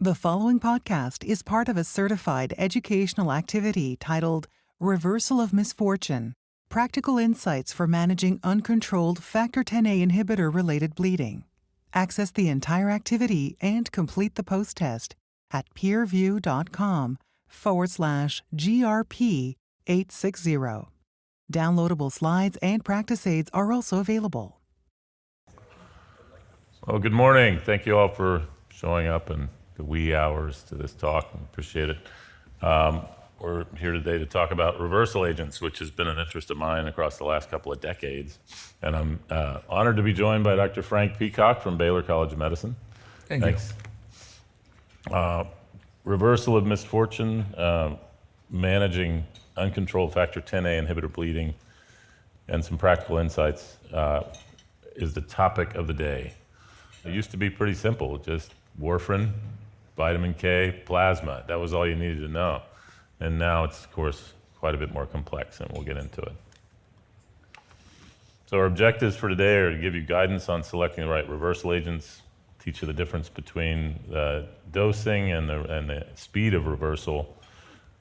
The following podcast is part of a certified educational activity titled Reversal of Misfortune: Practical Insights for Managing Uncontrolled Factor Xa inhibitor-related bleeding. Access the entire activity and complete the post-test at peerview.com/GRP860. Downloadable slides and practice aids are also available. Well, good morning. Thank you all for showing up in the wee hours to this talk. I appreciate it. We're here today to talk about reversal agents, which has been an interest of mine across the last couple of decades. And I'm honored to be joined by Dr. Frank Peacock from Baylor College of Medicine. Thanks. Reversal of misfortune, managing uncontrolled factor Xa inhibitor bleeding, and some practical insights is the topic of the day. It used to be pretty simple, just warfarin, vitamin K, plasma. That was all you needed to know. And now it's, of course, quite a bit more complex, and we'll get into it. So our objectives for today are to give you guidance on selecting the right reversal agents, teach you the difference between the dosing and the speed of reversal,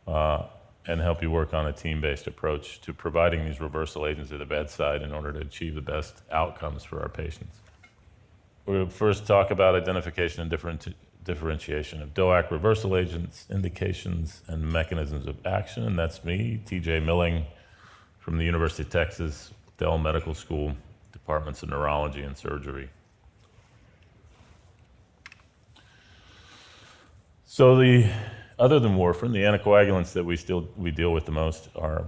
and help you work on a team-based approach to providing these reversal agents at the bedside in order to achieve the best outcomes for our patients. We'll first talk about identification and differentiation of DOAC reversal agents, indications, and mechanisms of action. And that's me, TJ Milling, from the University of Texas, Dell Medical School, departments of neurology and surgery. So other than warfarin, the anticoagulants that we deal with the most are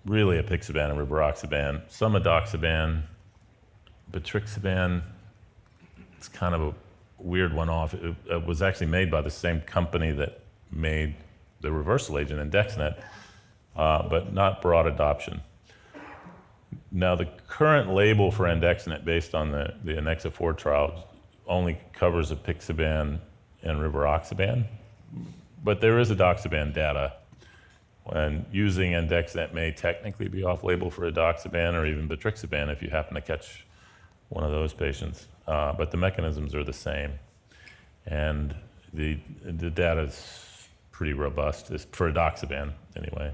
really apixaban and rivaroxaban, some edoxaban, betrixaban. It's kind of a weird one off. It was actually made by the same company that made the reversal agent, andexanet, but not broad adoption. Now, the current label for andexanet, based on the ANNEXA-4 trial, only covers apixaban and rivaroxaban, but there is edoxaban data, and using andexanet may technically be off-label for edoxaban or even betrixaban if you happen to catch one of those patients. But the mechanisms are the same. And the data is pretty robust, for edoxaban anyway.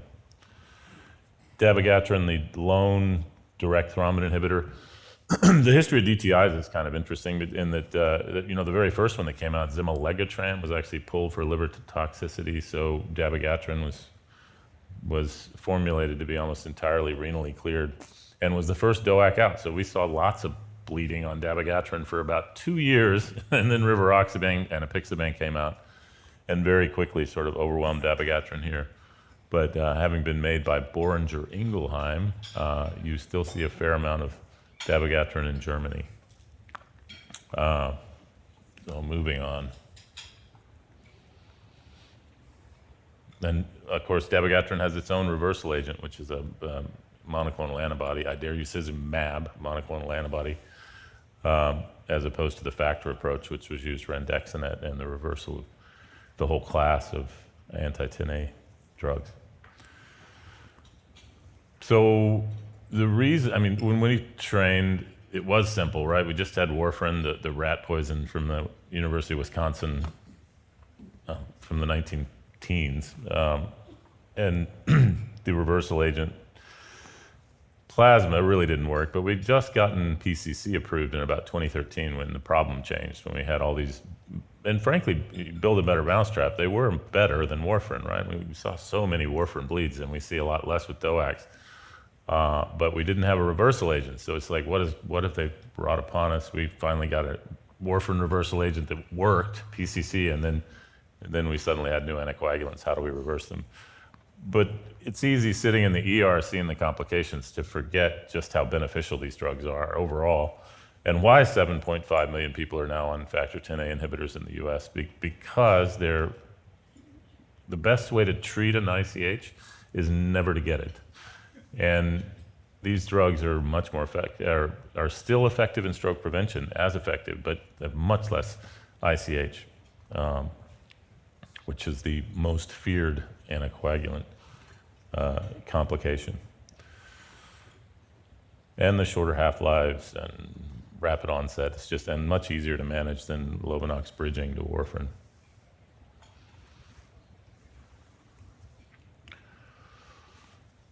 Dabigatran, the lone direct thrombin inhibitor. The history of DTIs is kind of interesting in that, the very first one that came out, zimalegatran, was actually pulled for liver toxicity. So dabigatran was formulated to be almost entirely renally cleared and was the first DOAC out. So we saw lots of bleeding on dabigatran for about 2 years, and then rivaroxaban and apixaban came out and very quickly sort of overwhelmed dabigatran here. But having been made by Boehringer Ingelheim, you still see a fair amount of dabigatran in Germany. So moving on. Then, of course, dabigatran has its own reversal agent, which is a monoclonal antibody, idarucizumab monoclonal antibody, as opposed to the factor approach, which was used for andexanet and the reversal of the whole class of anti-Xa drugs. So the reason, when we trained, it was simple, right? We just had warfarin, the rat poison from the University of Wisconsin from the 19-teens, and the reversal agent. Plasma really didn't work, but we'd just gotten PCC approved in about 2013 when the problem changed, when we had all these, and frankly, Build a Better Mousetrap, they were better than warfarin, right? We saw so many warfarin bleeds, and we see a lot less with DOACs. But we didn't have a reversal agent, so it's like, what if they brought upon us? We finally got a warfarin reversal agent that worked, PCC, and then we suddenly had new anticoagulants. How do we reverse them? But it's easy sitting in the ER seeing the complications to forget just how beneficial these drugs are overall, and why 7.5 million people are now on factor Xa inhibitors in the US, because the best way to treat an ICH is never to get it. And these drugs are much more effective, are still effective in stroke prevention, as effective, but have much less ICH, which is the most feared anticoagulant complication. And the shorter half-lives and rapid onset, it's just and much easier to manage than Lovenox bridging to warfarin.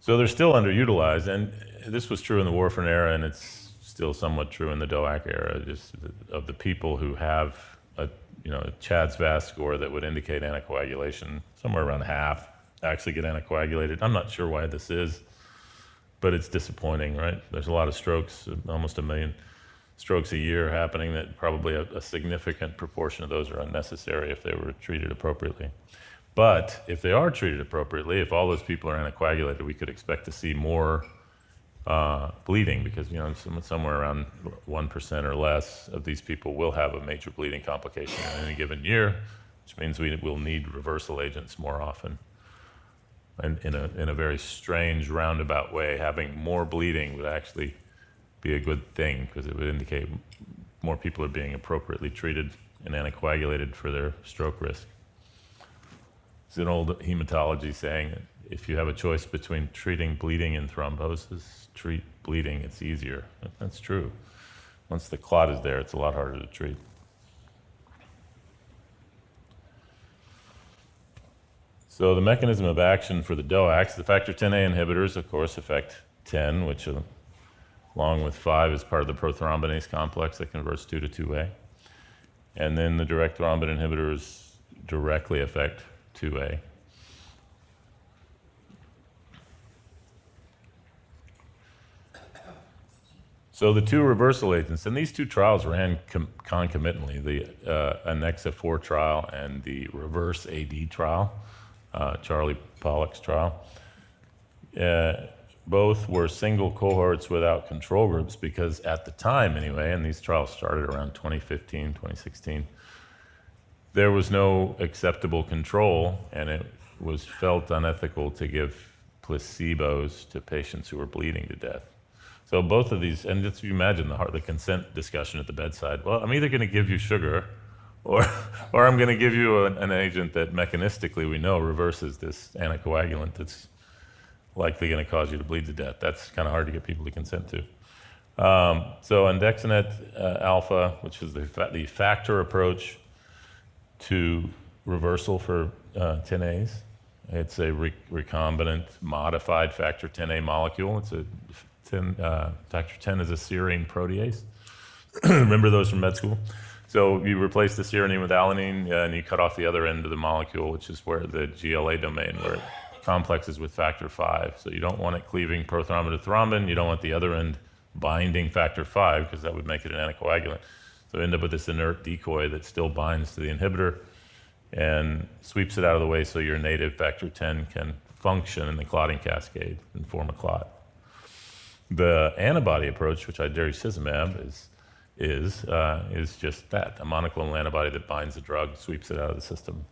So they're still underutilized, and this was true in the warfarin era, and it's still somewhat true in the DOAC era, just of the people who have a CHADS-VAS score that would indicate anticoagulation, somewhere around half actually get anticoagulated. I'm not sure why this is, but it's disappointing, right? There's a lot of strokes, almost 1 million strokes a year happening, that probably a significant proportion of those are unnecessary if they were treated appropriately. But if they are treated appropriately, if all those people are anticoagulated, we could expect to see more bleeding, because somewhere around 1% or less of these people will have a major bleeding complication in any given year, which means we will need reversal agents more often. And in a very strange roundabout way, having more bleeding would actually be a good thing, because it would indicate more people are being appropriately treated and anticoagulated for their stroke risk. It's an old hematology saying that if you have a choice between treating bleeding and thrombosis, treat bleeding, it's easier. That's true. Once the clot is there, it's a lot harder to treat. So the mechanism of action for the DOACs, the factor Xa inhibitors, of course, affect 10, which along with 5 is part of the prothrombinase complex that converts 2 to 2A. And then the direct thrombin inhibitors directly affect 2A. So the two reversal agents, and these two trials ran concomitantly, the ANNEXA-4 trial and the reverse AD trial, Charlie Pollock's trial. Both were single cohorts without control groups, because at the time anyway, and these trials started around 2015, 2016, there was no acceptable control, and it was felt unethical to give placebos to patients who were bleeding to death. So both of these, and just you imagine the consent discussion at the bedside. Well, I'm either going to give you sugar, or I'm going to give you an agent that mechanistically we know reverses this anticoagulant that's likely going to cause you to bleed to death. That's kind of hard to get people to consent to. So andexanet alpha, which is the factor approach to reversal for 10As. It's a recombinant modified factor 10A molecule. It's factor 10 is a serine protease. Remember those from med school? So you replace the serine with alanine, and you cut off the other end of the molecule, which is where the GLA domain, where it complexes with factor 5. So you don't want it cleaving prothrombin to thrombin. You don't want the other end binding factor 5, because that would make it an anticoagulant. So you end up with this inert decoy that still binds to the inhibitor and sweeps it out of the way, so your native factor 10 can function in the clotting cascade and form a clot. The antibody approach, which idarucizumab is just that, a monoclonal antibody that binds the drug, sweeps it out of the system.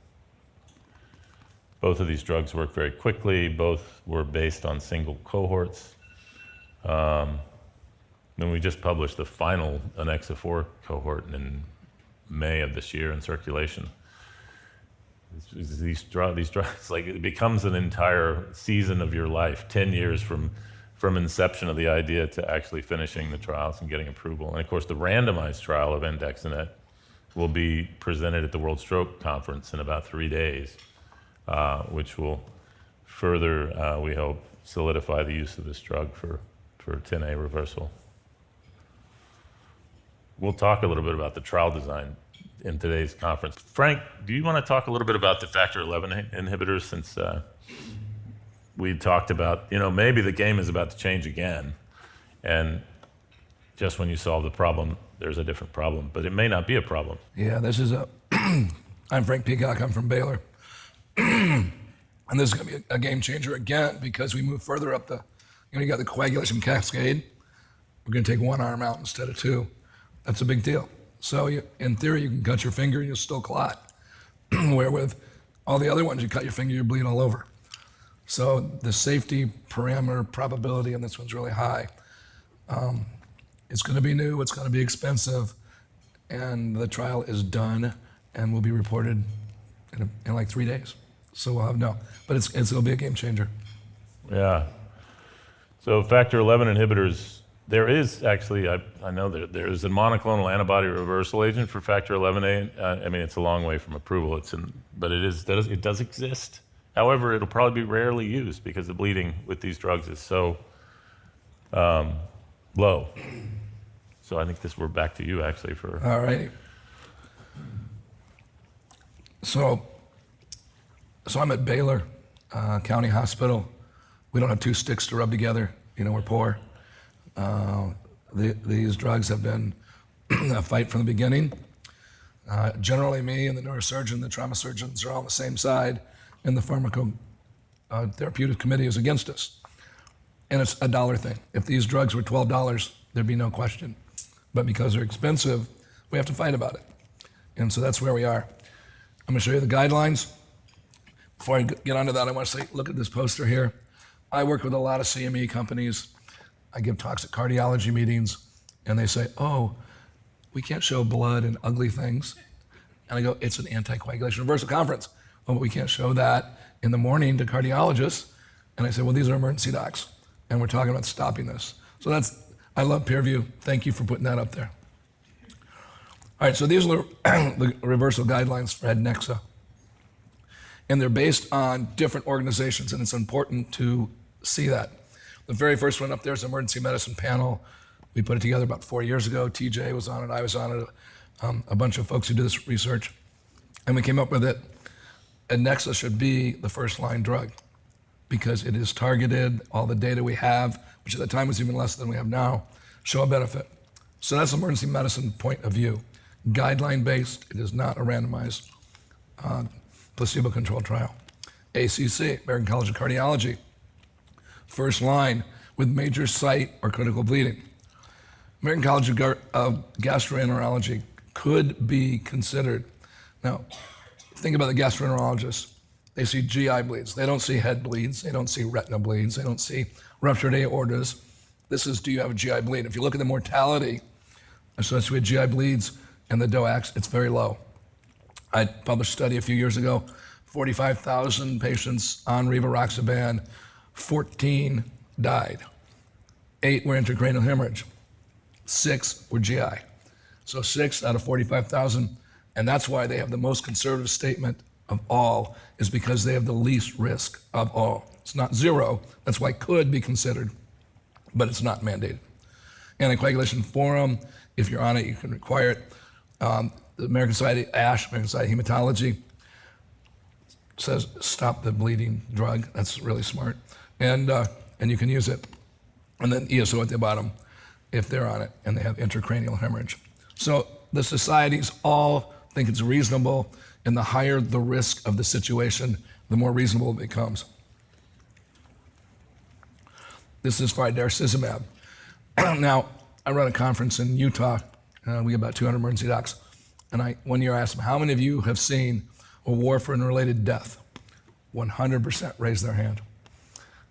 Both of these drugs work very quickly. Both were based on single cohorts. And we just published the final ANNEXA-4 cohort in May of this year in Circulation. These drugs, like, it becomes an entire season of your life, 10 years from inception of the idea to actually finishing the trials and getting approval. And of course, the randomized trial of andexanet will be presented at the World Stroke Conference in about 3 days, which will further, we hope, solidify the use of this drug for 10A reversal. We'll talk a little bit about the trial design in today's conference. Frank, do you want to talk a little bit about the factor 11 inhibitors, since we talked about, maybe the game is about to change again, and just when you solve the problem, there's a different problem, but it may not be a problem. Yeah, this is I'm Frank Peacock, I'm from Baylor. And this is going to be a game changer again, because we move further up you got the coagulation cascade. We're going to take one arm out instead of two. That's a big deal. So in theory, you can cut your finger and you'll still clot. Where with all the other ones, you cut your finger, you bleed all over. So the safety parameter probability on this one's really high. It's going to be new, it's going to be expensive, and the trial is done and will be reported in like 3 days. So we'll have but it'll be a game changer. Yeah. So factor 11 inhibitors, there is actually, I know that there is a monoclonal antibody reversal agent for factor 11A. I mean, it's a long way from approval. But it does exist, However, it'll probably be rarely used because the bleeding with these drugs is so low. So I think we're back to you actually for. All right. So I'm at Baylor County Hospital. We don't have two sticks to rub together. We're poor. These drugs have been a fight from the beginning. Generally, me and the neurosurgeon, the trauma surgeons are all on the same side, and the pharmacotherapeutic committee is against us. And it's a dollar thing. If these drugs were $12, there'd be no question. But because they're expensive, we have to fight about it. And so that's where we are. I'm gonna show you the guidelines. Before I get onto that, I want to say, look at this poster here. I work with a lot of CME companies. I give talks at cardiology meetings, and they say, oh, we can't show blood and ugly things. And I go, it's an anticoagulation reversal conference. Oh, but we can't show that in the morning to cardiologists. And I say, well, these are emergency docs, and we're talking about stopping this. So I love PeerView. Thank you for putting that up there. All right, so these are the reversal guidelines for ANNEXA. And they're based on different organizations, and it's important to see that. The very first one up there is emergency medicine panel. We put it together about 4 years ago. TJ was on it, I was on it, a bunch of folks who do this research. And we came up with it. ANNEXA should be the first line drug because it is targeted. All the data we have, which at the time was even less than we have now, show a benefit. So that's emergency medicine point of view. Guideline based, it is not a randomized placebo-controlled trial. ACC, American College of Cardiology, first line with major site or critical bleeding. American College of Gastroenterology could be considered. Now, think about the gastroenterologists. They see GI bleeds. They don't see head bleeds. They don't see retina bleeds. They don't see ruptured aortas. This is, do you have a GI bleed? If you look at the mortality associated with GI bleeds and the DOACs, it's very low. I published a study a few years ago, 45,000 patients on rivaroxaban, 14 died. 8 were intracranial hemorrhage, 6 were GI. So 6 out of 45,000, and that's why they have the most conservative statement of all, is because they have the least risk of all. It's not zero, that's why it could be considered, but it's not mandated. Anticoagulation forum, if you're on it, you can require it. The American Society, ASH, American Society of Hematology, says stop the bleeding drug. That's really smart. And you can use it. And then ESO at the bottom, if they're on it and they have intracranial hemorrhage. So the societies all think it's reasonable, and the higher the risk of the situation, the more reasonable it becomes. This is for idarucizumab. Now, I run a conference in Utah. We have about 200 emergency docs. And one year I asked them, how many of you have seen a warfarin-related death? 100% raised their hand.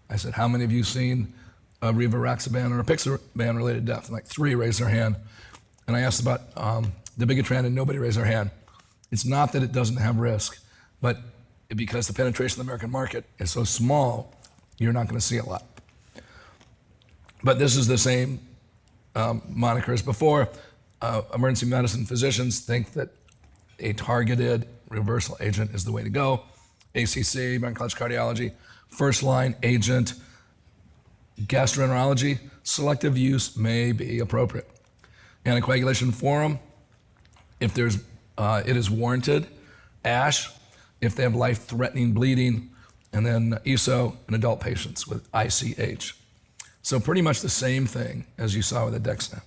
I said, how many of you seen a rivaroxaban or a apixaban-related death? And like 3 raised their hand. And I asked about the bigatran, and nobody raised their hand. It's not that it doesn't have risk, but because the penetration of the American market is so small, you're not going to see a lot. But this is the same moniker as before. Emergency medicine physicians think that a targeted reversal agent is the way to go. ACC, American College of Cardiology, first line agent. Gastroenterology, selective use may be appropriate. Anticoagulation forum, if it is warranted. ASH, if they have life-threatening bleeding. And then ESO in adult patients with ICH. So pretty much the same thing as you saw with the Dexnet.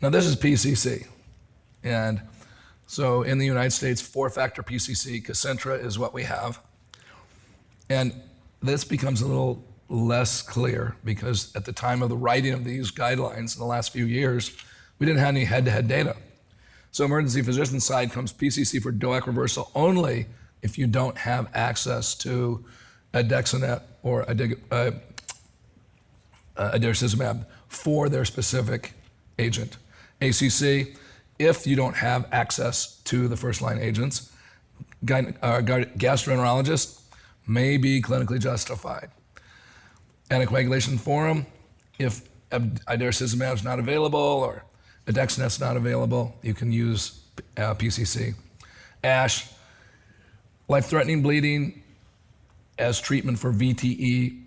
Now this is PCC. And so in the United States, 4-factor PCC, Kcentra is what we have. And this becomes a little less clear because at the time of the writing of these guidelines in the last few years, we didn't have any head-to-head data. So emergency physician side comes PCC for DOAC reversal only if you don't have access to a Dexnet or a idarucizumab for their specific agent. ACC, if you don't have access to the first-line agents. Gastroenterologist may be clinically justified. Anticoagulation forum, if idarucizumab is not available or a Dexnet's not available, you can use PCC. ASH, Life-threatening bleeding as treatment for VTE,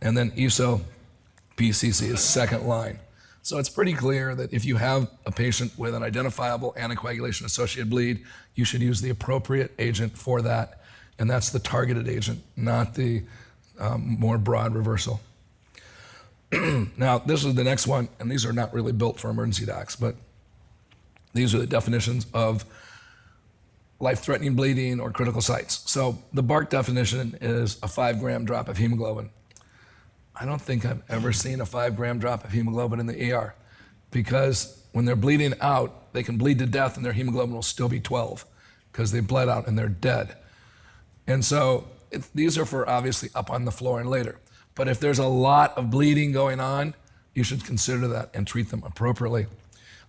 and then ESO-PCC is second line. So it's pretty clear that if you have a patient with an identifiable anticoagulation-associated bleed, you should use the appropriate agent for that, and that's the targeted agent, not the more broad reversal. Now, this is the next one, and these are not really built for emergency docs, but these are the definitions of life-threatening bleeding or critical sites. So the BARC definition is a 5-gram drop of hemoglobin. I don't think I've ever seen a 5-gram drop of hemoglobin in the ER, because when they're bleeding out, they can bleed to death and their hemoglobin will still be 12 because they bled out and they're dead. And so these are for obviously up on the floor and later. But if there's a lot of bleeding going on, you should consider that and treat them appropriately.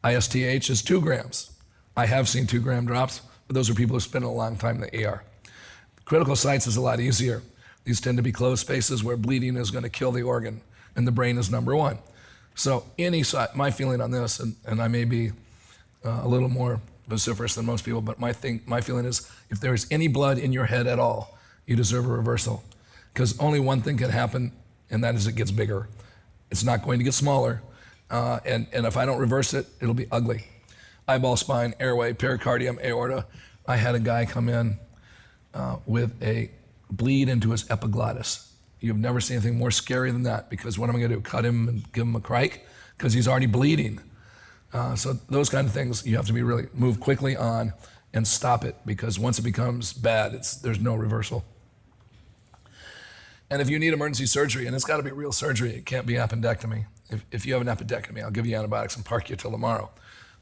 ISTH is 2 grams. I have seen 2-gram drops, but those are people who spend a long time in the ER. Critical sites is a lot easier. These tend to be closed spaces where bleeding is going to kill the organ, and the brain is number one. So any site, my feeling on this, and I may be a little more vociferous than most people, but my feeling is if there is any blood in your head at all, you deserve a reversal. Because only one thing can happen, and that is it gets bigger. It's not going to get smaller. And if I don't reverse it, it'll be ugly. Eyeball, spine, airway, pericardium, aorta. I had a guy come in with a bleed into his epiglottis. You've never seen anything more scary than that, because what am I going to do, cut him and give him a crike? Because he's already bleeding. So those kind of things you have to be really move quickly on and stop it, because once it becomes bad, there's no reversal. And if you need emergency surgery, and it's got to be real surgery, it can't be appendectomy. If you have an appendectomy, I'll give you antibiotics and park you till tomorrow.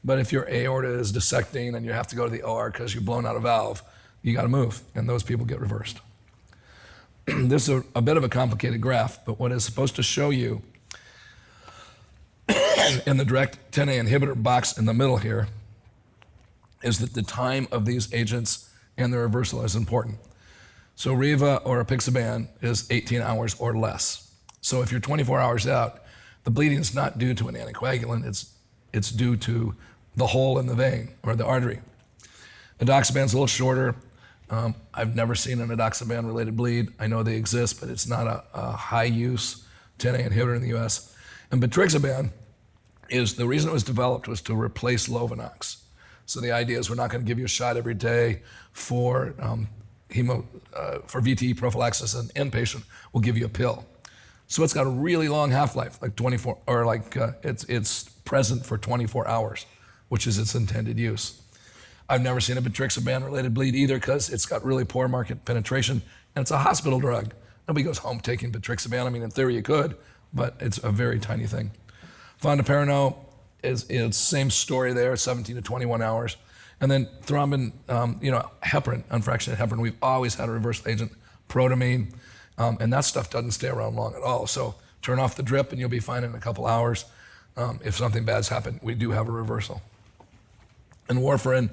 But if your aorta is dissecting and you have to go to the OR because you've blown out a valve, you got to move, and those people get reversed. This is a bit of a complicated graph, but what it's supposed to show you in the direct 10A inhibitor box in the middle here is that the time of these agents and their reversal is important. So Riva or apixaban is 18 hours or less. So if you're 24 hours out, the bleeding is not due to an anticoagulant, it's due to the hole in the vein or the artery. Edoxaban's a little shorter. I've never seen an edoxaban-related bleed. I know they exist, but it's not a high-use 10A inhibitor in the US. And betrixaban the reason it was developed was to replace Lovenox. So the idea is we're not going to give you a shot every day for VTE prophylaxis. An inpatient will give you a pill. So it's got a really long half-life, like 24, or like it's present for 24 hours, which is its intended use. I've never seen a betrixaban-related bleed either, because it's got really poor market penetration, and it's a hospital drug. Nobody goes home taking betrixaban. I mean, in theory you could, but it's a very tiny thing. Fondaparinol is same story there, 17 to 21 hours. And then thrombin, heparin, unfractionated heparin, we've always had a reversal agent, protamine, and that stuff doesn't stay around long at all. So turn off the drip and you'll be fine in a couple hours. If something bad's happened, we do have a reversal. And warfarin,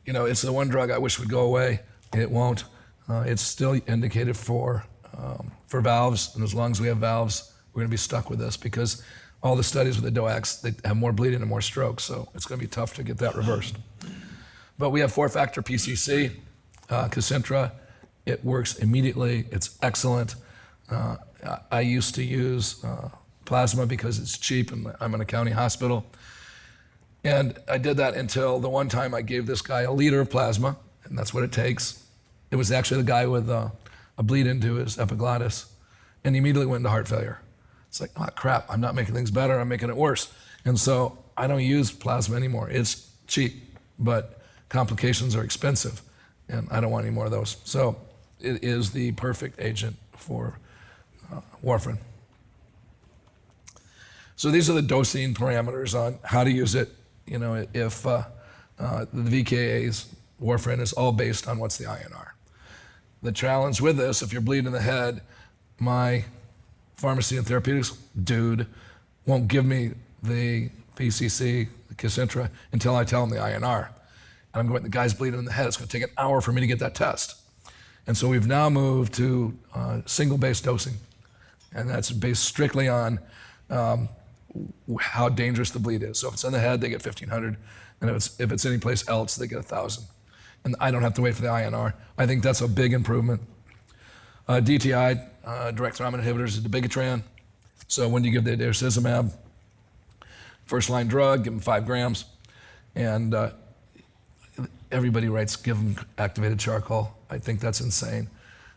it's the one drug I wish would go away. It won't. It's still indicated for valves, and as long as we have valves, we're going to be stuck with this, because all the studies with the DOACs, they have more bleeding and more strokes, so it's going to be tough to get that reversed. But we have 4-factor PCC, Kcentra. It works immediately. It's excellent. I used to use plasma because it's cheap, and I'm in a county hospital. And I did that until the one time I gave this guy a liter of plasma, and that's what it takes. It was actually the guy with a bleed into his epiglottis, and he immediately went into heart failure. It's like, oh crap, I'm not making things better, I'm making it worse. And so I don't use plasma anymore. It's cheap, but complications are expensive, and I don't want any more of those. So it is the perfect agent for warfarin. So these are the dosing parameters on how to use it. If the VKA's warfarin is all based on what's the INR. The challenge with this, if you're bleeding in the head, my pharmacy and therapeutics dude won't give me the PCC, the Kcentra, until I tell him the INR. And I'm going, the guy's bleeding in the head. It's going to take an hour for me to get that test. And so we've now moved to single-base dosing. And that's based strictly on how dangerous the bleed is. So if it's in the head, they get 1,500. And if it's any place else, they get 1,000. and I don't have to wait for the INR. I think that's a big improvement. DTI, direct thrombin inhibitors, is dabigatran. So when you give the adairacizumab, first line drug, give them 5 grams, and everybody writes, give them activated charcoal. I think that's insane.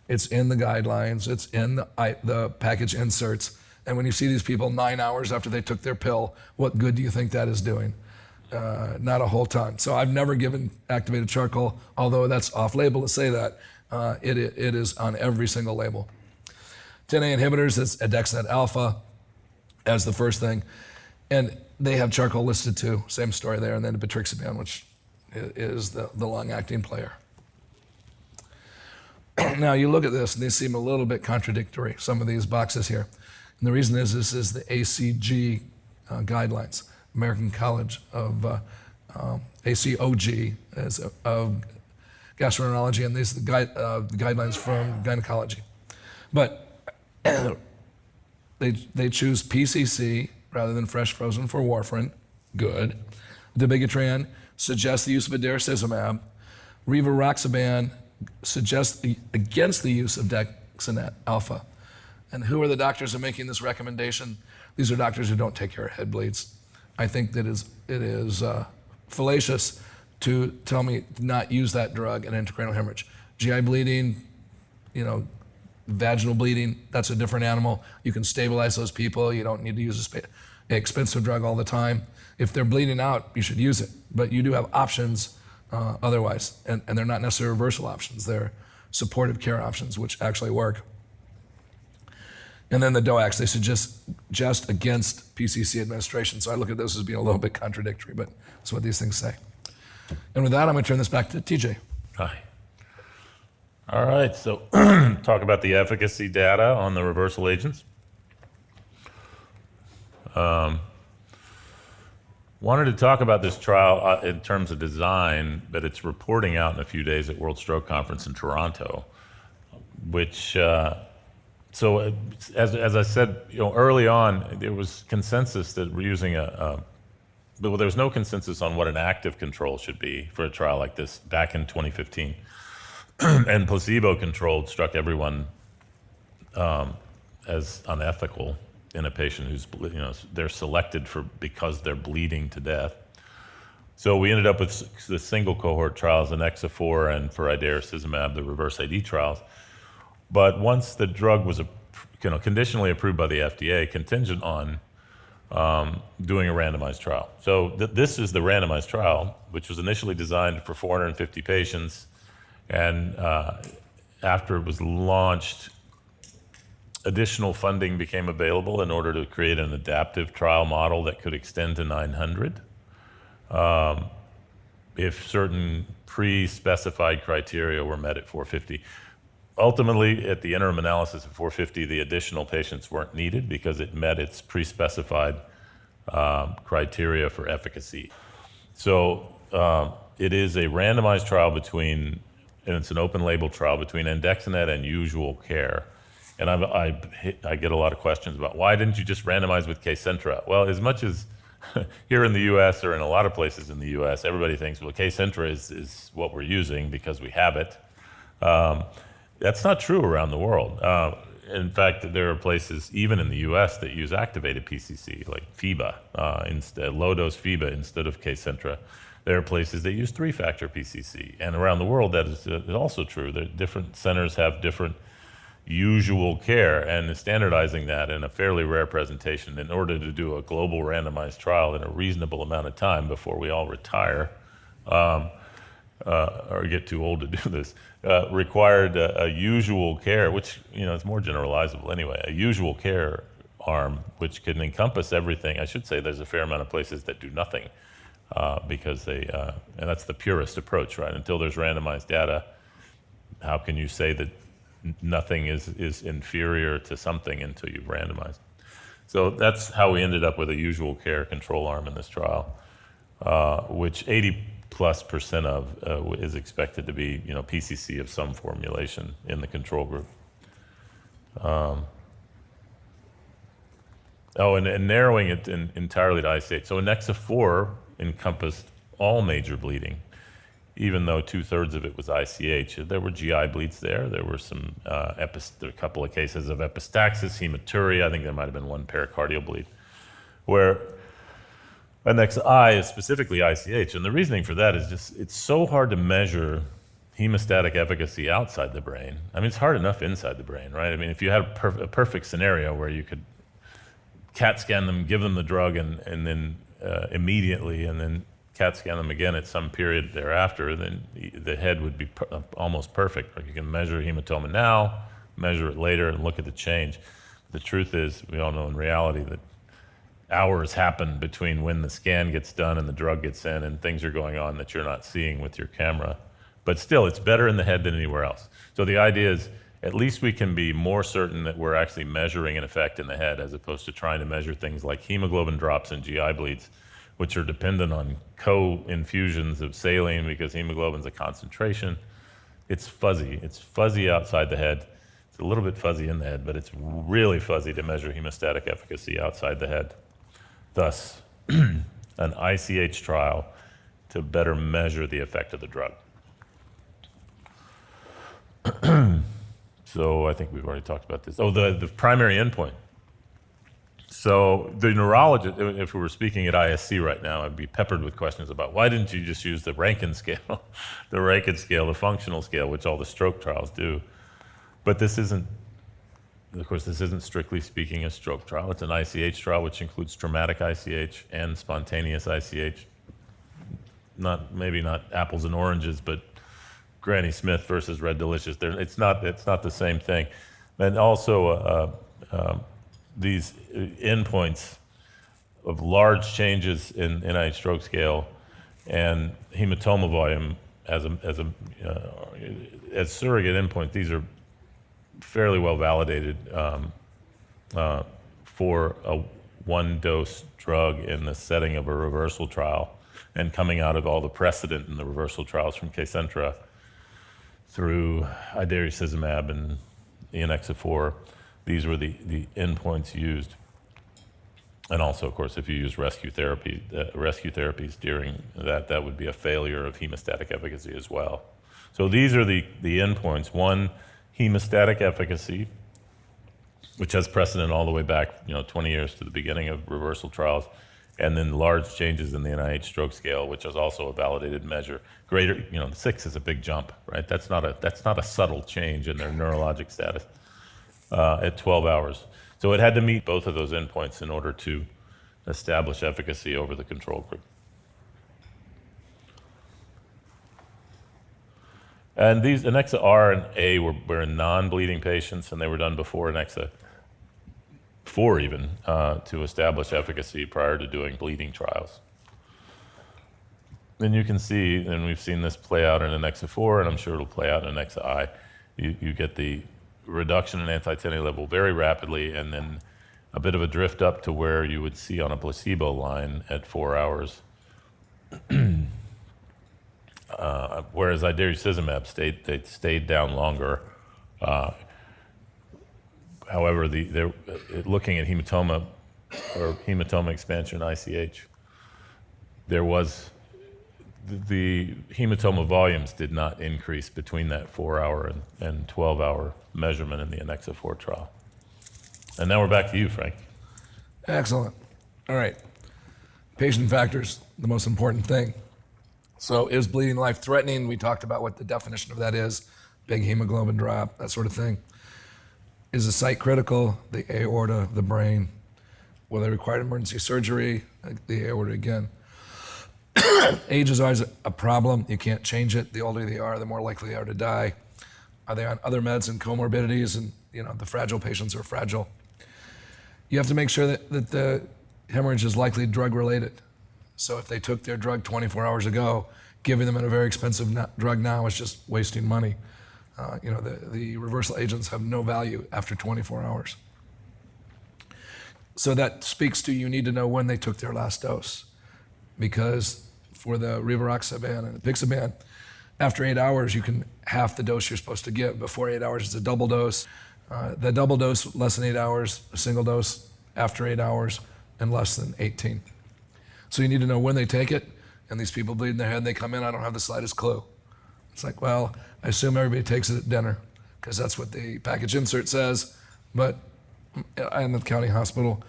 It's in the guidelines, it's in the package inserts. And when you see these people 9 hours after they took their pill, what good do you think that is doing? Not a whole ton. So I've never given activated charcoal, although that's off label to say that. It is on every single label. 10A inhibitors, it's andexanet alpha as the first thing. And they have charcoal listed too, same story there. And then betrixaban, which is the long-acting player. Now you look at this, and these seem a little bit contradictory, some of these boxes here. And the reason is this is the ACG guidelines, American College of ACOG of gastroenterology, and these are the guidelines from gynecology. But they choose PCC rather than fresh frozen for warfarin, good. Dabigatran suggests the use of adairacizumab. Rivaroxaban suggests against the use of andexanet alpha. And who are the doctors who are making this recommendation? These are doctors who don't take care of head bleeds. I think that it is fallacious to tell me not use that drug in intracranial hemorrhage. GI bleeding, vaginal bleeding, that's a different animal. You can stabilize those people. You don't need to use an expensive drug all the time. If they're bleeding out, you should use it. But you do have options otherwise, and they're not necessarily reversal options. They're supportive care options, which actually work. And then the DOACs, they suggest just against PCC administration. So I look at those as being a little bit contradictory, but that's what these things say. And with that, I'm going to turn this back to TJ. Hi. All right, so talk about the efficacy data on the reversal agents. Wanted to talk about this trial in terms of design, but it's reporting out in a few days at World Stroke Conference in Toronto, which, so as I said, early on, there was consensus that we're using well, there was no consensus on what an active control should be for a trial like this back in 2015. And placebo-controlled struck everyone as unethical in a patient who's, they're selected because they're bleeding to death. So we ended up with the single cohort trials, ANNEXA-4 and for adairacizumab, the reverse AD trials. But once the drug was conditionally approved by the FDA, contingent on doing a randomized trial. So this is the randomized trial, which was initially designed for 450 patients. And after it was launched, additional funding became available in order to create an adaptive trial model that could extend to 900 if certain pre-specified criteria were met at 450. Ultimately, at the interim analysis of 450, the additional patients weren't needed because it met its pre-specified criteria for efficacy. So it is a randomized trial and it's an open label trial between andexanet and usual care. And I get a lot of questions about why didn't you just randomize with Kcentra? Well, as much as here in the US or in a lot of places in the US, everybody thinks, well, Kcentra is what we're using because we have it. That's not true around the world. In fact, there are places, even in the US, that use activated PCC, like FEBA, low-dose FEBA instead of Kcentra. There are places that use 3-factor PCC. And around the world, that is also true. Different centers have different usual care, and standardizing that in a fairly rare presentation in order to do a global randomized trial in a reasonable amount of time before we all retire or get too old to do this, required a usual care, which is more generalizable anyway, a usual care arm, which can encompass everything. I should say there's a fair amount of places that do nothing because and that's the purest approach, right? Until there's randomized data, how can you say that nothing is inferior to something until you've randomized? So that's how we ended up with a usual care control arm in this trial, which 80+% of is expected to be PCC of some formulation in the control group. And narrowing it entirely to ICH. So ANNEXA-4 encompassed all major bleeding. even though 2/3 of it was ICH. There were GI bleeds there. There were some, there were a couple of cases of epistaxis, hematuria. I think there might have been one pericardial bleed, where ANNEXA-I is specifically ICH. And the reasoning for that is just, it's so hard to measure hemostatic efficacy outside the brain. I mean, it's hard enough inside the brain, right? I mean, if you had a perfect scenario where you could CAT scan them, give them the drug, and then immediately, and then CAT scan them again at some period thereafter, then the head would be almost perfect. Like you can measure hematoma now, measure it later, and look at the change. The truth is, we all know in reality that hours happen between when the scan gets done and the drug gets in, and things are going on that you're not seeing with your camera. But still, it's better in the head than anywhere else. So the idea is, at least we can be more certain that we're actually measuring an effect in the head, as opposed to trying to measure things like hemoglobin drops and GI bleeds, which are dependent on co-infusions of saline, because hemoglobin's a concentration. It's fuzzy. It's fuzzy outside the head. It's a little bit fuzzy in the head, but it's really fuzzy to measure hemostatic efficacy outside the head. Thus, an ICH trial to better measure the effect of the drug. So I think we've already talked about this. Oh, the primary endpoint. So the neurologist, if we were speaking at ISC right now, I'd be peppered with questions about, why didn't you just use the Rankin scale, the functional scale, which all the stroke trials do. But this isn't, of course, this isn't strictly speaking a stroke trial. It's an ICH trial, which includes traumatic ICH and spontaneous ICH. Maybe not apples and oranges, but Granny Smith versus Red Delicious. It's not the same thing. And also these endpoints of large changes in NIH stroke scale and hematoma volume as surrogate endpoints. These are fairly well validated for a one-dose drug in the setting of a reversal trial, and coming out of all the precedent in the reversal trials from Kcentra through idarucizumab and the ANNEXA-4, these were the endpoints used. And also, of course, if you use rescue therapies during that would be a failure of hemostatic efficacy as well. So these are the endpoints. One, hemostatic efficacy, which has precedent all the way back, 20 years to the beginning of reversal trials. And then large changes in the NIH stroke scale, which is also a validated measure. Greater, 6 is a big jump, right? That's not a subtle change in their neurologic status at 12 hours. So it had to meet both of those endpoints in order to establish efficacy over the control group. And these ANNEXA-R and A were in non-bleeding patients, and they were done before ANNEXA-4 even, to establish efficacy prior to doing bleeding trials. And you can see, and we've seen this play out in ANNEXA-4, and I'm sure it'll play out in ANNEXA-I. You get the reduction in anti-TNA level very rapidly, and then a bit of a drift up to where you would see on a placebo line at 4 hours. Whereas idarucizumab stayed down longer. However, looking at hematoma or hematoma expansion ICH, there was the hematoma volumes did not increase between that 4-hour and 12-hour measurement in the ANNEXA-4 trial. And now we're back to you, Frank. Excellent. All right. Patient factors, the most important thing. So is bleeding life-threatening? We talked about what the definition of that is, big hemoglobin drop, that sort of thing. Is the site critical? The aorta, the brain. Will they require emergency surgery? The aorta again. Age is always a problem. You can't change it. The older they are, the more likely they are to die. Are they on other meds and comorbidities? And the fragile patients are fragile. You have to make sure that the hemorrhage is likely drug-related. So if they took their drug 24 hours ago, giving them a very expensive drug now is just wasting money. The reversal agents have no value after 24 hours. So that speaks to, you need to know when they took their last dose. Because for the rivaroxaban and the apixaban, after 8 hours, you can half the dose you're supposed to give. Before 8 hours, it's a double dose. The double dose, less than 8 hours. A single dose after 8 hours, and less than 18. So you need to know when they take it, and these people bleed in their head, and they come in, I don't have the slightest clue. It's like, well, I assume everybody takes it at dinner because that's what the package insert says. But in the county hospital,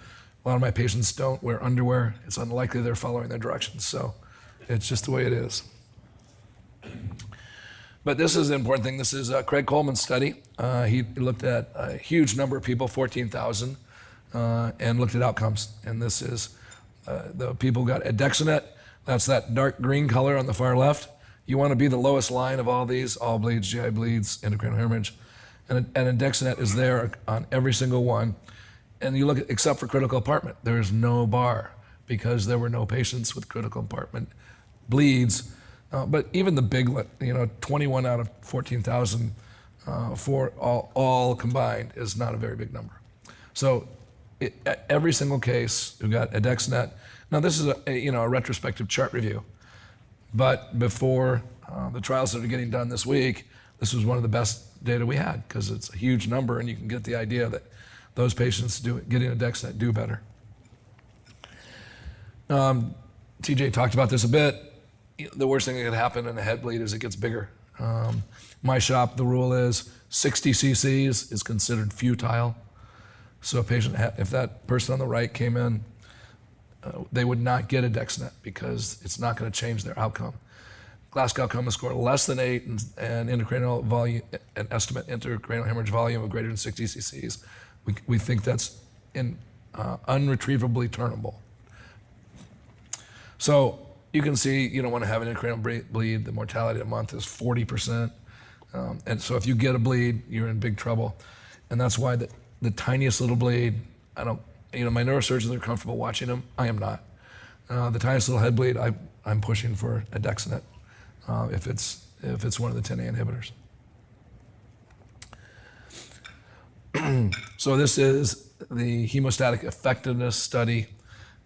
a lot of my patients don't wear underwear. It's unlikely they're following their directions. So it's just the way it is. But this is an important thing. This is Craig Coleman's study. He looked at a huge number of people, 14,000, and looked at outcomes. And this is the people who got Andexanet. That's that dark green color on the far left. You want to be the lowest line of all these, all bleeds, GI bleeds, endocrine hemorrhage. And Andexanet is there on every single one. And you look at, except for critical compartment, there's no bar because there were no patients with critical compartment bleeds. But even the biglet, 21 out of 14,000 for all combined is not a very big number. So every single case who got Andexanet, now this is a retrospective chart review, but before the trials that are getting done this week, this was one of the best data we had because it's a huge number and you can get the idea that those patients getting Andexanet do better. TJ talked about this a bit. The worst thing that could happen in a head bleed is it gets bigger. My shop, the rule is 60 cc's is considered futile. So a patient, if that person on the right came in, they would not get Andexanet because it's not going to change their outcome. Glasgow outcome score less than 8 and intracranial volume, an estimate intracranial hemorrhage volume of greater than 60 cc's. We think that's unretrievably turnable. So you can see you don't want to have an intracranial bleed. The mortality a month is 40%. And so if you get a bleed, you're in big trouble. And that's why the tiniest little bleed, my neurosurgeons are comfortable watching them. I am not. The tiniest little head bleed, I'm pushing for Andexanet if it's one of the 10A inhibitors. So this is the hemostatic effectiveness study,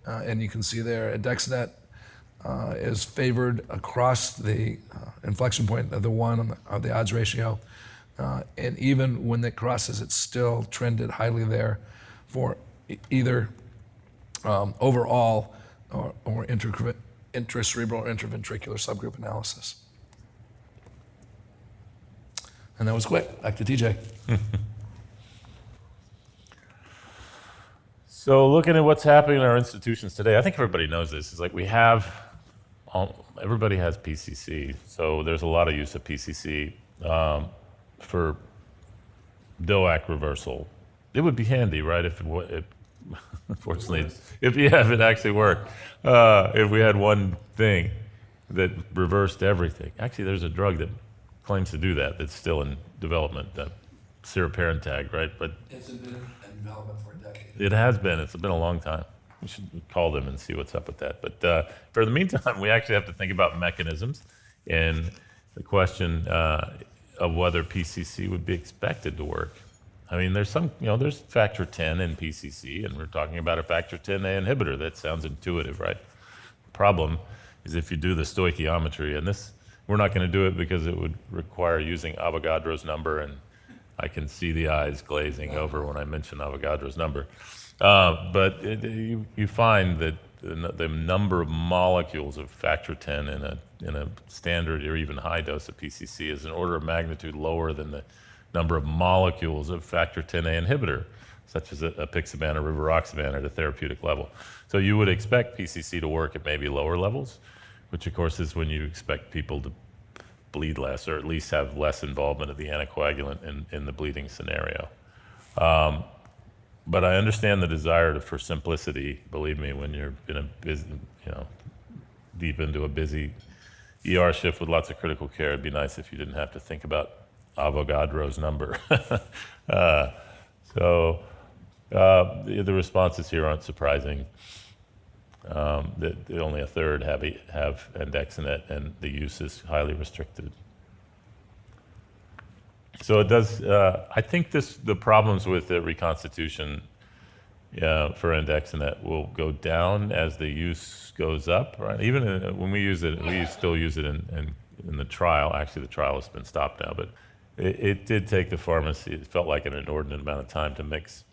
and you can see there Andexanet is favored across the inflection point of the 1 of the odds ratio, and even when it crosses, it's still trended highly there for either overall or intracerebral or intraventricular subgroup analysis. And that was quick. Back to TJ. So looking at what's happening in our institutions today, I think everybody knows this. It's like everybody has PCC, so there's a lot of use of PCC for DOAC reversal. It would be handy, right, if unfortunately, if it actually worked. If we had one thing that reversed everything. Actually, there's a drug that claims to do that that's still in development, siraparentag, right? But It's been in development for a decade. It has been. It's been a long time. We should call them and see what's up with that. But for the meantime, we actually have to think about mechanisms and the question of whether PCC would be expected to work. I mean, there's there's factor 10 in PCC, and we're talking about a factor 10A inhibitor. That sounds intuitive, right? The problem is if you do the stoichiometry, and this, we're not going to do it because it would require using Avogadro's number, and I can see the eyes glazing over when I mention Avogadro's number. But you find that the number of molecules of factor 10 in a standard or even high dose of PCC is an order of magnitude lower than the number of molecules of factor 10A inhibitor, such as apixaban or rivaroxaban at a therapeutic level. So you would expect PCC to work at maybe lower levels, which of course is when you expect people to bleed less or at least have less involvement of the anticoagulant in the bleeding scenario. But I understand the desire for simplicity. Believe me, when you're in a busy, deep into a busy ER shift with lots of critical care, it'd be nice if you didn't have to think about Avogadro's number. So the responses here aren't surprising. That only a third have Andexanet, and the use is highly restricted. So it does. I think the problems with the reconstitution for Andexanet will go down as the use goes up. Right? Even when we use it, we still use it in the trial. Actually, the trial has been stopped now, but it did take the pharmacy. It felt like an inordinate amount of time to mix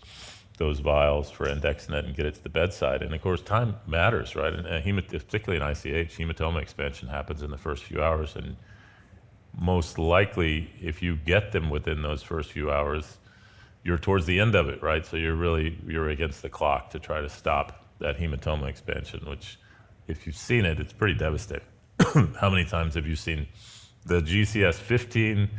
those vials for andexanet and get it to the bedside. And of course, time matters, right? And particularly in ICH, hematoma expansion happens in the first few hours. And most likely, if you get them within those first few hours, you're towards the end of it, right? So you're against the clock to try to stop that hematoma expansion, which if you've seen it, it's pretty devastating. How many times have you seen the GCS 15?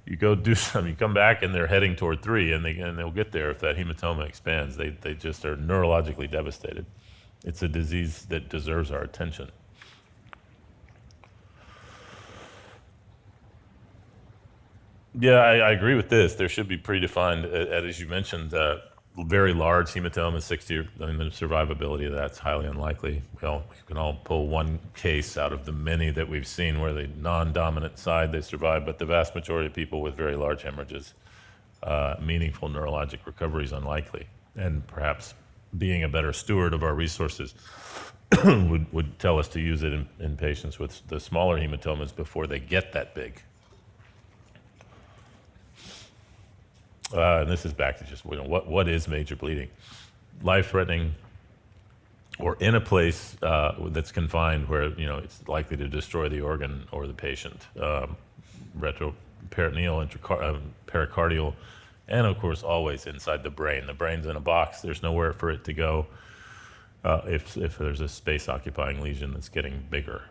You go do something, you come back and they're heading toward 3, and they'll get there if that hematoma expands. They just are neurologically devastated. It's a disease that deserves our attention. Yeah, I agree with this. There should be predefined, as you mentioned, very large hematomas, 60, the survivability of that's highly unlikely. We can all pull one case out of the many that we've seen where the non-dominant side, they survive, but the vast majority of people with very large hemorrhages, meaningful neurologic recovery is unlikely. And perhaps being a better steward of our resources would tell us to use it in patients with the smaller hematomas before they get that big. And this is back to just what is major bleeding? Life-threatening, or in a place that's confined where it's likely to destroy the organ or the patient. Retroperitoneal, pericardial, and of course always inside the brain. The brain's in a box. There's nowhere for it to go if there's a space-occupying lesion that's getting bigger.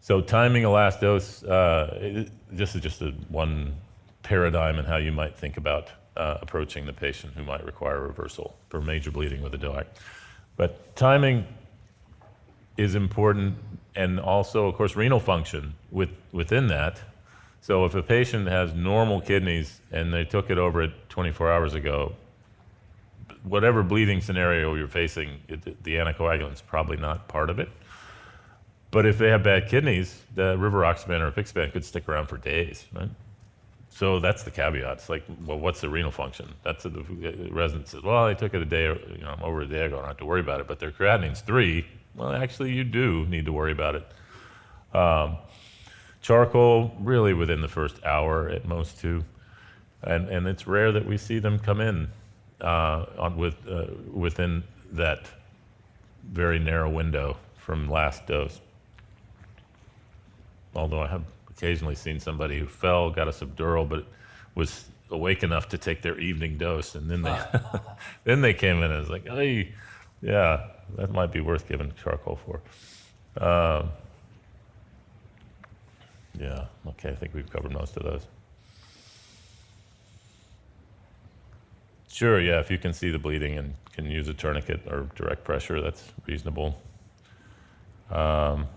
So timing a last dose, this is just one paradigm in how you might think about approaching the patient who might require reversal for major bleeding with a DOAC. But timing is important, and also, of course, renal function within that. So if a patient has normal kidneys and they took it over at 24 hours ago, whatever bleeding scenario you're facing, the anticoagulant's probably not part of it. But if they have bad kidneys, the rivaroxaban or apixaban could stick around for days, right? So that's the caveat. It's like, well, what's the renal function? The resident says, well, they took it a day, over a day ago, I don't have to worry about it, but their creatinine's 3. Well, actually, you do need to worry about it. Charcoal, really within the first hour, at most 2. And it's rare that we see them come in within that very narrow window from last dose. Although I have occasionally seen somebody who fell, got a subdural, but was awake enough to take their evening dose, and then they then they came in and was like, hey, yeah, that might be worth giving charcoal for. Yeah, okay, I think we've covered most of those. Sure, yeah, if you can see the bleeding and can use a tourniquet or direct pressure, that's reasonable. So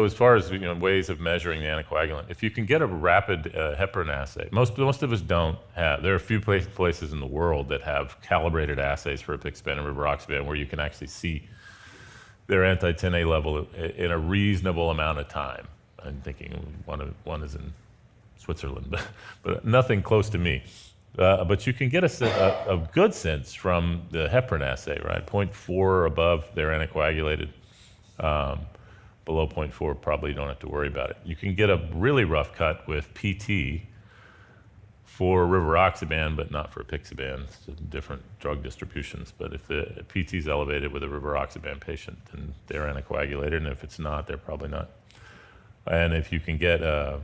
as far as ways of measuring the anticoagulant, if you can get a rapid heparin assay, most of us don't have. There are a few places in the world that have calibrated assays for apixaban and rivaroxaban where you can actually see their anti-10A level in a reasonable amount of time. I'm thinking one is in Switzerland, but nothing close to me. But you can get a good sense from the heparin assay, right? 0.4 or above, they're anticoagulated. Below 0.4, probably don't have to worry about it. You can get a really rough cut with PT for rivaroxaban, but not for apixaban. It's different drug distributions. But if the PT is elevated with a rivaroxaban patient, then they're anticoagulated, and if it's not, they're probably not. And if you can get a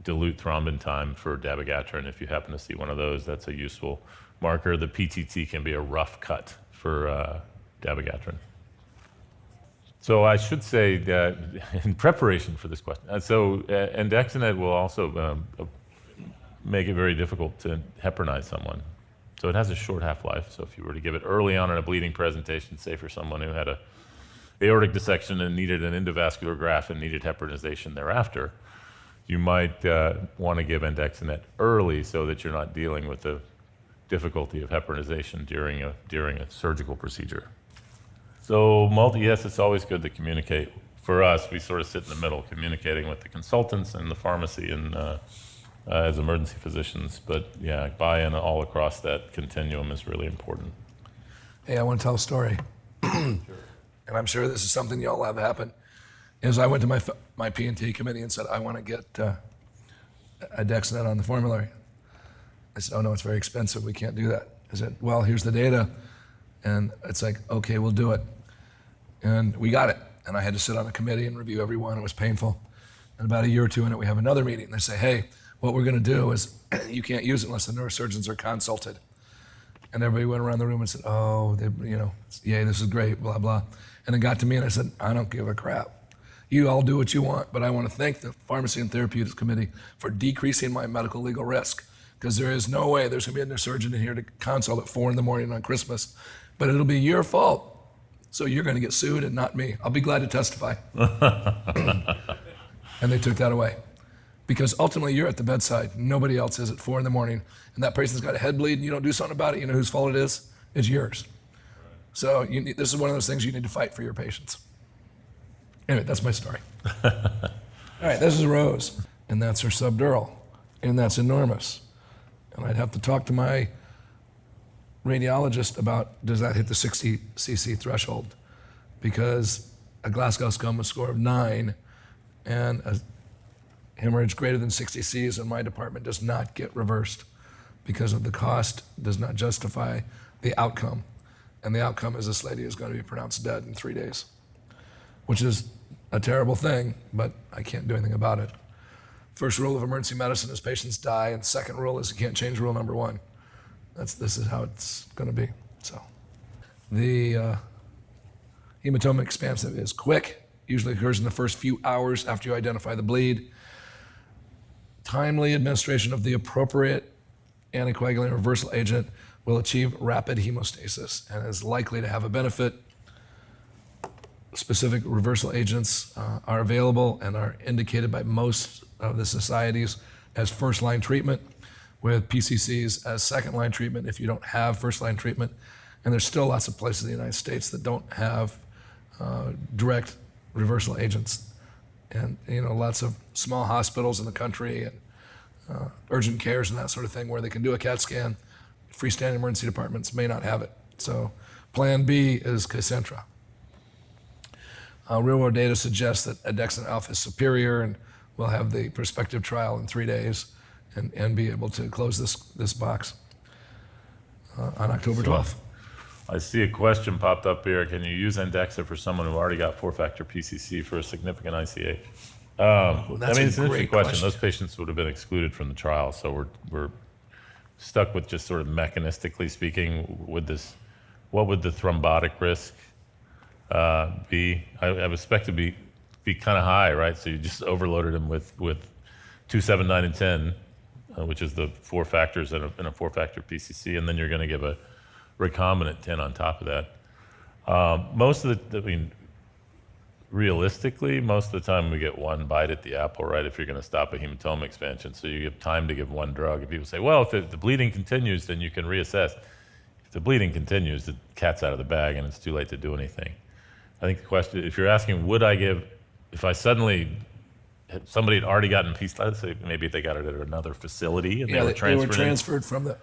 dilute thrombin time for dabigatran, if you happen to see one of those, that's a useful marker. The PTT can be a rough cut for dabigatran. So I should say that in preparation for this question, andexanet will also make it very difficult to heparinize someone. So it has a short half-life. So if you were to give it early on in a bleeding presentation, say for someone who had a aortic dissection and needed an endovascular graft and needed heparinization thereafter, you might want to give andexanet early so that you're not dealing with the difficulty of heparinization during a surgical procedure. So yes, it's always good to communicate. For us, we sort of sit in the middle, communicating with the consultants and the pharmacy and as emergency physicians. But yeah, buy-in all across that continuum is really important. Hey, I want to tell a story. Sure. And I'm sure this is something y'all have happen. Is I went to my P&T committee and said, I want to get Adexanet on the formulary. I said, oh no, it's very expensive. We can't do that. I said, well, here's the data. And it's like, okay, we'll do it. And we got it. And I had to sit on a committee and review every one. It was painful. And about a year or two in it, we have another meeting. They say, hey, what we're going to do is you can't use it unless the neurosurgeons are consulted. And everybody went around the room and said, oh, yay, this is great, blah, blah. And it got to me and I said, I don't give a crap. You all do what you want, but I want to thank the Pharmacy and Therapeutics Committee for decreasing my medical legal risk, because there is no way there's going to be a neurosurgeon in here to consult at 4 a.m. on Christmas, but it'll be your fault. So you're going to get sued and not me. I'll be glad to testify. And they took that away. Because ultimately you're at the bedside. Nobody else is at 4 a.m. and that person's got a head bleed and you don't do something about it. You know whose fault it is? It's yours. So this is one of those things you need to fight for your patients. Anyway, that's my story. All right, this is Rose, and that's her subdural, and that's enormous. And I'd have to talk to my radiologist about, does that hit the 60 cc threshold? Because a Glasgow Coma score of 9 and a hemorrhage greater than 60 Cs in my department does not get reversed because of the cost does not justify the outcome. And the outcome is this lady is going to be pronounced dead in 3 days, which is a terrible thing, but I can't do anything about it. First rule of emergency medicine is patients die, and second rule is you can't change rule number 1. This is how it's going to be. So the hematoma expansive is quick, usually occurs in the first few hours after you identify the bleed. Timely administration of the appropriate anticoagulant reversal agent will achieve rapid hemostasis and is likely to have a benefit. Specific reversal agents are available and are indicated by most of the societies as first-line treatment, with PCCs as second-line treatment if you don't have first-line treatment. And there's still lots of places in the United States that don't have direct reversal agents. And lots of small hospitals in the country and urgent cares and that sort of thing where they can do a CAT scan. Freestanding emergency departments may not have it. So plan B is Kcentra. Real-world data suggests that Adexanet alpha is superior, and we'll have the prospective trial in 3 days and be able to close this box on October 12th. I see a question popped up here. Can you use Andexa for someone who already got 4-factor PCC for a significant ICH? That's it's an interesting great question. Those patients would have been excluded from the trial, so we're stuck with just sort of mechanistically speaking, what would the thrombotic risk be? I would expect to be kind of high, right? So you just overloaded them with 2, 7, 9, and 10, which is the 4 factors in a 4-factor PCC, and then you're going to give a recombinant 10 on top of that. Realistically, most of the time we get one bite at the apple, right, if you're going to stop a hematoma expansion. So you have time to give one drug. And people say, well, if the bleeding continues, then you can reassess. If the bleeding continues, the cat's out of the bag and it's too late to do anything. I think the question, if you're asking, would I give, if I suddenly, somebody had already gotten let's say maybe they got it at another facility and they were transferred from the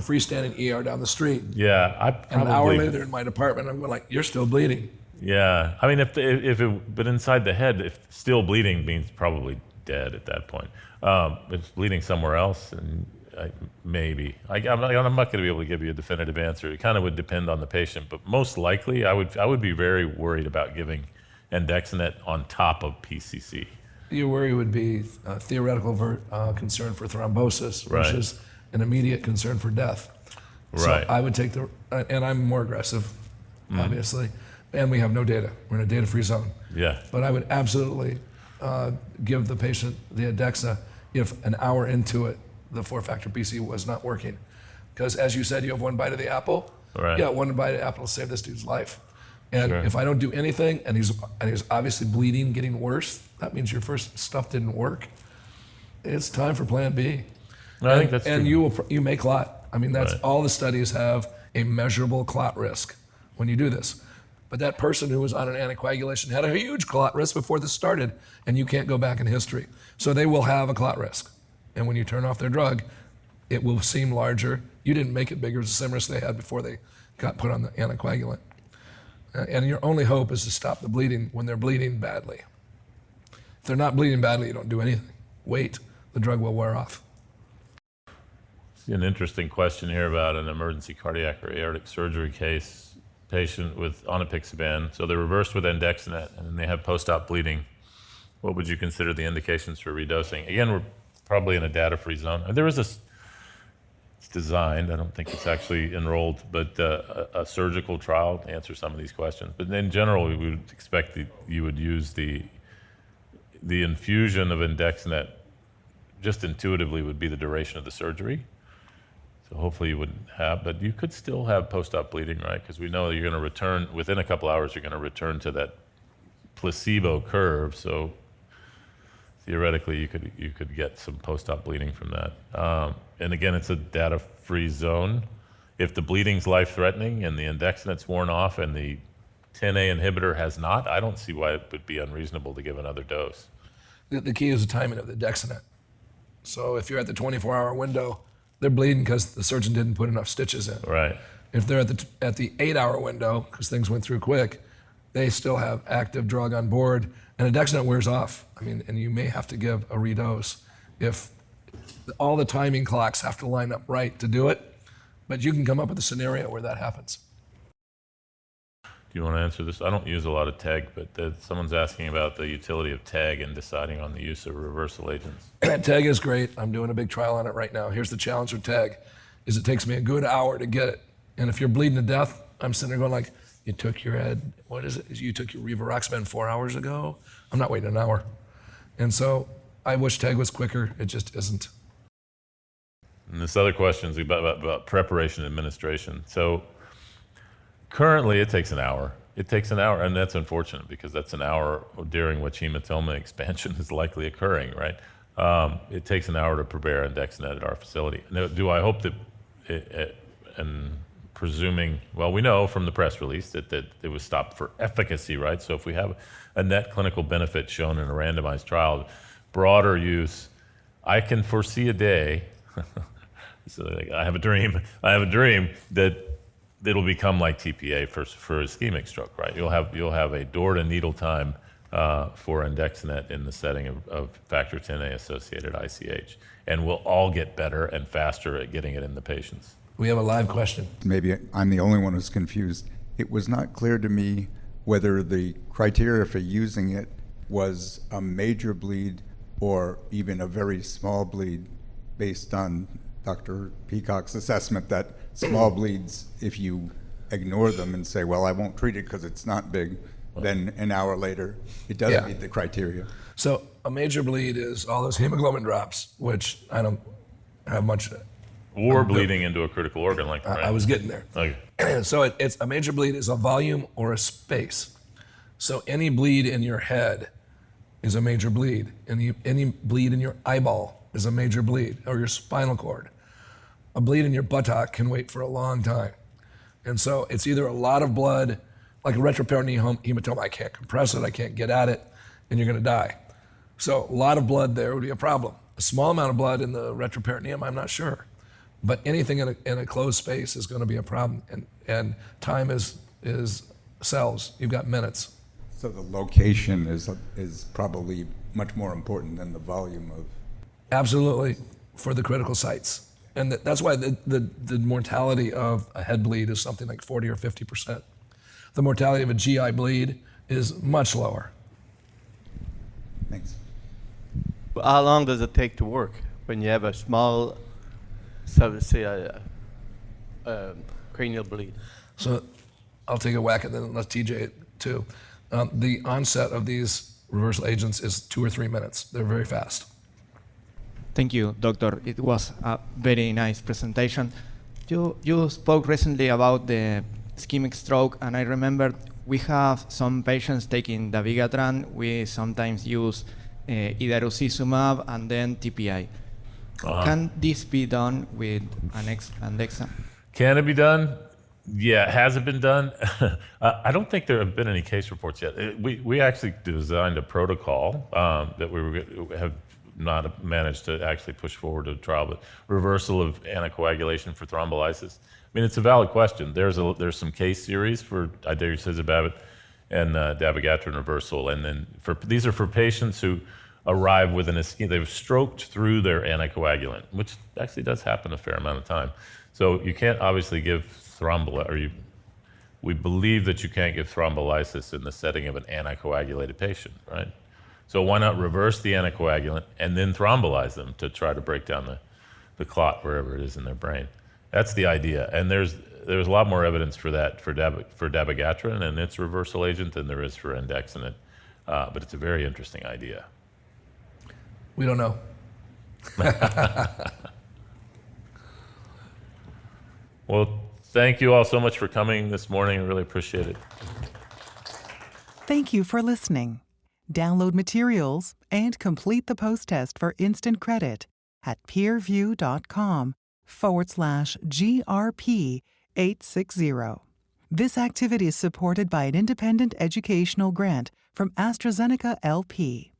freestanding ER down the street. Yeah, I probably. An hour later in my department, I'm going like, you're still bleeding. Yeah, I mean, but inside the head, if still bleeding means probably dead at that point. If it's bleeding somewhere else, and maybe. I'm not going to be able to give you a definitive answer. It kind of would depend on the patient, but most likely, I would be very worried about giving Andexanet on top of PCC. Your worry would be a theoretical concern for thrombosis versus an immediate concern for death. Right. So I would take and I'm more aggressive, obviously. And we have no data. We're in a data-free zone. Yeah. But I would absolutely give the patient the Addexa if an hour into it, the 4-factor PC was not working. Because as you said, you have one bite of the apple. Right. Yeah, one bite of the apple will save this dude's life. And Sure. if I don't do anything and he's obviously bleeding, getting worse, that means your first stuff didn't work. It's time for plan B. I think that's and true. you may clot. I mean, that's Right. all the studies have a measurable clot risk when you do this. But that person who was on an anticoagulation had a huge clot risk before this started, and you can't go back in history. So they will have a clot risk. And when you turn off their drug, it will seem larger. You didn't make it bigger. It's the same risk they had before they got put on the anticoagulant. And your only hope is to stop the bleeding when they're bleeding badly. If they're not bleeding badly, you don't do anything. Wait the drug will wear off. See an interesting question here about an emergency cardiac or aortic surgery case, patient with on apixaban, so they're reversed with andexanet, and then they have post-op bleeding. What would you consider the indications for redosing? Again, we're probably in a data-free zone. There is it's designed, I don't think it's actually enrolled, but a surgical trial to answer some of these questions. But in general, we would expect that you would use the infusion of andexanet just intuitively would be the duration of the surgery. So hopefully you wouldn't have, but you could still have post-op bleeding, right? Because we know you're going to return, within a couple hours, you're going to return to that placebo curve. So theoretically, you could get some post-op bleeding from that. And again, it's a data-free zone. If the bleeding's life-threatening and the andexanet's worn off and the 10A inhibitor has not, I don't see why it would be unreasonable to give another dose. The key is the timing of the dexanet. So if you're at the 24-hour window, they're bleeding because the surgeon didn't put enough stitches in. Right. If they're at the 8-hour window, because things went through quick, they still have active drug on board, and andexanet wears off. I mean, and you may have to give a redose if all the timing clocks have to line up right to do it, but you can come up with a scenario where that happens. Do you want to answer this? I don't use a lot of TEG, but someone's asking about the utility of TEG and deciding on the use of reversal agents. TEG is great. I'm doing a big trial on it right now. Here's the challenge with TEG, is it takes me a good hour to get it. And if you're bleeding to death, I'm sitting there going like, you took your you took your rivaroxaban 4 hours ago? I'm not waiting an hour. And so I wish TEG was quicker. It just isn't. And this other question is about preparation and administration. So currently, it takes an hour. It takes an hour, and that's unfortunate because that's an hour during which hematoma expansion is likely occurring, right? It takes an hour to prepare andexanet at our facility. Now, do I hope that, and presuming, well, we know from the press release that it was stopped for efficacy, right? So if we have a net clinical benefit shown in a randomized trial, broader use, I can foresee a day, so I have a dream that it'll become like TPA for ischemic stroke, right? You'll have a door to needle time for andexanet in the setting of factor 10A associated ICH, and we'll all get better and faster at getting it in the patients. We have a live question. Maybe I'm the only one who's confused. It was not clear to me whether the criteria for using it was a major bleed or even a very small bleed based on Dr. Peacock's assessment that small bleeds, if you ignore them and say, well, I won't treat it because it's not big, then an hour later, it doesn't meet the criteria. So a major bleed is all those hemoglobin drops, which I don't have much. Or bleeding into a critical organ like that. I was getting there. Okay. So it's a major bleed is a volume or a space. So any bleed in your head is a major bleed. Any bleed in your eyeball is a major bleed, or your spinal cord. A bleed in your buttock can wait for a long time. And so it's either a lot of blood, like a retroperitoneal hematoma, I can't compress it, I can't get at it, and you're gonna die. So a lot of blood there would be a problem. A small amount of blood in the retroperitoneum, I'm not sure. But anything in a closed space is gonna be a problem. And time is cells, you've got minutes. So the location is probably much more important than the volume of. Absolutely, for the critical sites. And that's why the mortality of a head bleed is something like 40 or 50%. The mortality of a GI bleed is much lower. Thanks. How long does it take to work when you have a small, say, cranial bleed? So I'll take a whack and then let TJ too. The onset of these reversal agents is 2 or 3 minutes. They're very fast. Thank you, doctor. It was a very nice presentation. You spoke recently about the ischemic stroke, and I remember we have some patients taking dabigatran. We sometimes use idarosizumab and then TPI. Can this be done with ANNEXA? Can it be done? Yeah, has it been done? I don't think there have been any case reports yet. We actually designed a protocol that we have not managed to actually push forward to a trial, but reversal of anticoagulation for thrombolysis. I mean, it's a valid question. There's some case series for idarosizumab and dabigatran reversal, and then these are for patients who arrive with an ischemia. They've stroked through their anticoagulant, which actually does happen a fair amount of time. So you can't obviously give we believe that you can't give thrombolysis in the setting of an anticoagulated patient, right? So why not reverse the anticoagulant and then thrombolyze them to try to break down the clot wherever it is in their brain? That's the idea. And there's a lot more evidence for that for dabigatran and its reversal agent than there is for andexanet. But it's a very interesting idea. We don't know. Well, thank you all so much for coming this morning. I really appreciate it. Thank you for listening. Download materials and complete the post-test for instant credit at peerview.com/GRP860. This activity is supported by an independent educational grant from AstraZeneca LP.